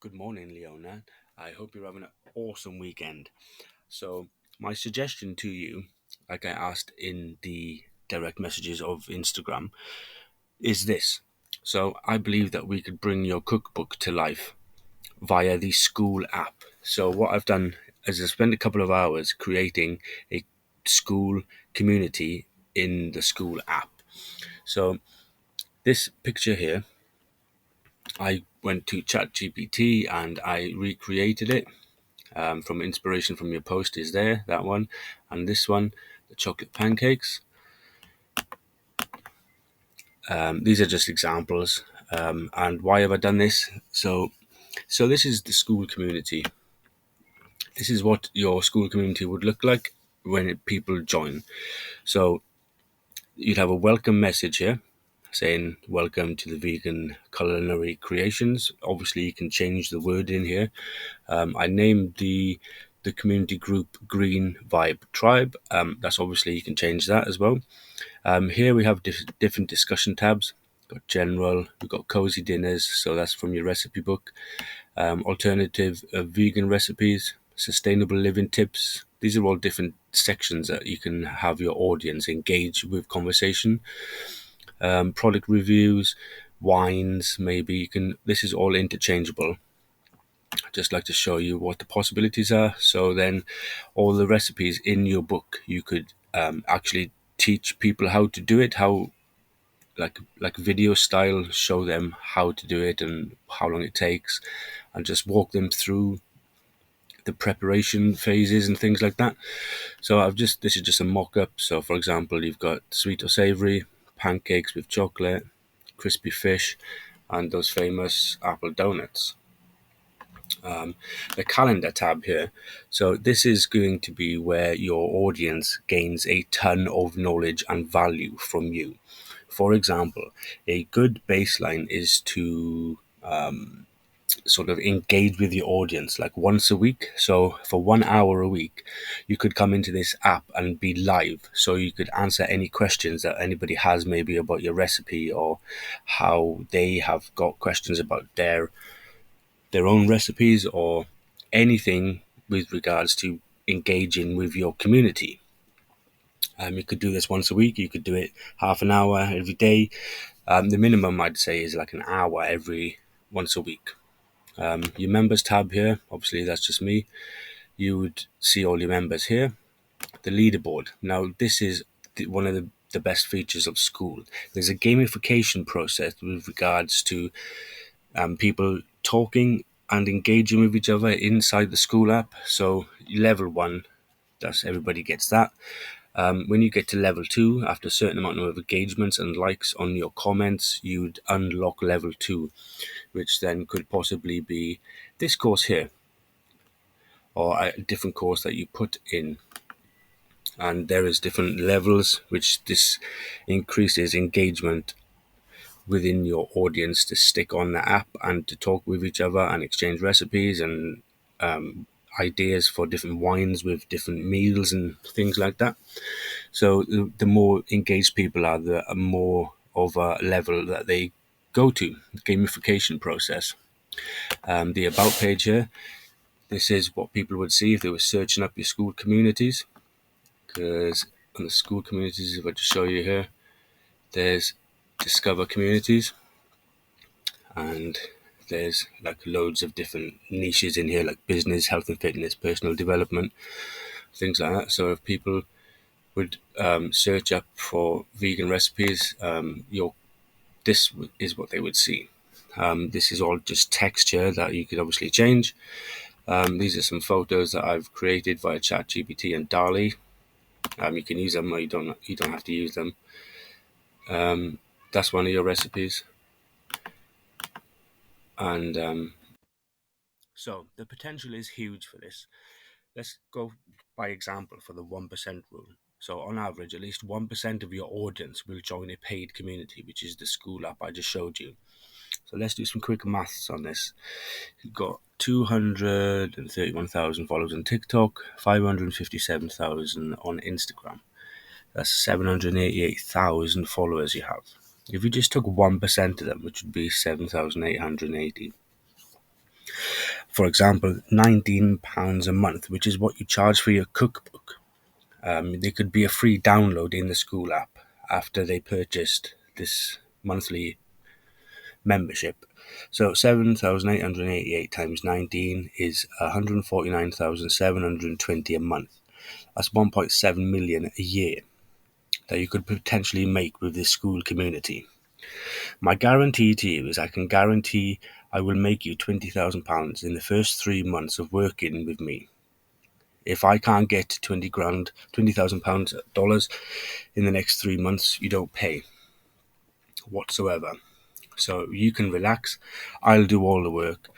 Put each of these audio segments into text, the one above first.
Good morning, Leona. I hope you're having an awesome weekend. So, my suggestion to you, like I asked in the direct messages of Instagram, is this. So, I believe that we could bring your cookbook to life via the Skool app. So, what I've done is I spent a couple of hours creating a Skool community in the Skool app. So, this picture here, I went to ChatGPT and I recreated it from inspiration from your post is there, that one, and this one, the chocolate pancakes. These are just examples. And why have I done this? So this is the Skool community. This is what your Skool community would look like when people join. So you'd have a welcome message here saying welcome to the vegan culinary creations. Obviously you can change the word in here. I named the community group Green Vibe Tribe. That's obviously you can change that as well. Here we have different discussion tabs. We've got general, we've got cozy dinners, so that's from your recipe book. Alternative vegan recipes, sustainable living tips. These are all different sections that you can have your audience engage with conversation. Product reviews, wines, maybe you can. This is all interchangeable. Just like to show you what the possibilities are. So then all the recipes in your book, you could actually teach people how to do it, how like video style, show them how to do it and how long it takes, and just walk them through the preparation phases and things like that. So this is just a mock-up. So for example, you've got sweet or savory, pancakes with chocolate, crispy fish, and those famous apple donuts. The calendar tab here. So this is going to be where your audience gains a ton of knowledge and value from you. For example, a good baseline is to sort of engage with your audience like once a week. So for 1 hour a week, you could come into this app and be live. So you could answer any questions that anybody has, maybe about your recipe or how they have got questions about their own recipes or anything with regards to engaging with your community. You could do this once a week. You could do it half an hour every day. The minimum I'd say is like an hour every once a week. Your members tab here, obviously that's just me. You would see all your members here. The leaderboard. Now this is one of the best features of Skool. There's a gamification process with regards to people talking and engaging with each other inside the Skool app. So level 1, that's everybody gets that. When you get to level 2, after a certain amount of engagements and likes on your comments, you'd unlock level 2, which then could possibly be this course here or a different course that you put in. And there is different levels which this increases engagement within your audience to stick on the app and to talk with each other and exchange recipes and ideas for different wines with different meals and things like that. So the more engaged people are, the more of a level that they go to. Gamification process. The about page here. This is what people would see if they were searching up your Skool communities. Because on the Skool communities, if I just show you here, there's discover communities, and there's like loads of different niches in here, like business, health and fitness, personal development, things like that. So if people would search up for vegan recipes, this is what they would see. This is all just texture that you could obviously change. These are some photos that I've created via ChatGPT and DALL-E. You can use them or you don't have to use them. That's one of your recipes. And so the potential is huge for this. Let's go by example for the 1% rule. So on average, at least 1% of your audience will join a paid community, which is the Skool app I just showed you. So let's do some quick maths on this. You've got 231,000 followers on TikTok, 557,000 on Instagram. That's 788,000 followers you have. If you just took 1% of them, which would be 7,880, For example, £19 a month, which is what you charge for your cookbook. There could be a free download in the Skool app after they purchased this monthly membership. So 7,888 times 19 is 149,720 a month. That's 1.7 million a year that you could potentially make with this Skool community. My guarantee to you is I can guarantee I will make you £20,000 in the first 3 months of working with me. If I can't get 20,000 pounds dollars in the next 3 months, you don't pay whatsoever. So you can relax. I'll do all the work.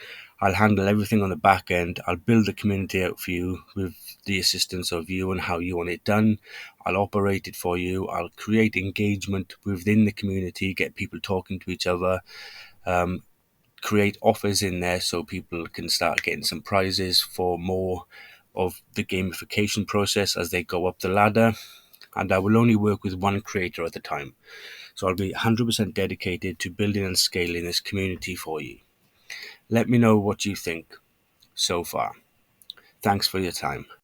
I'll handle everything on the back end. I'll build the community out for you with the assistance of you and how you want it done. I'll operate it for you. I'll create engagement within the community, get people talking to each other, create offers in there so people can start getting some prizes for more of the gamification process as they go up the ladder. And I will only work with one creator at a time. So I'll be 100% dedicated to building and scaling this community for you. Let me know what you think so far. Thanks for your time.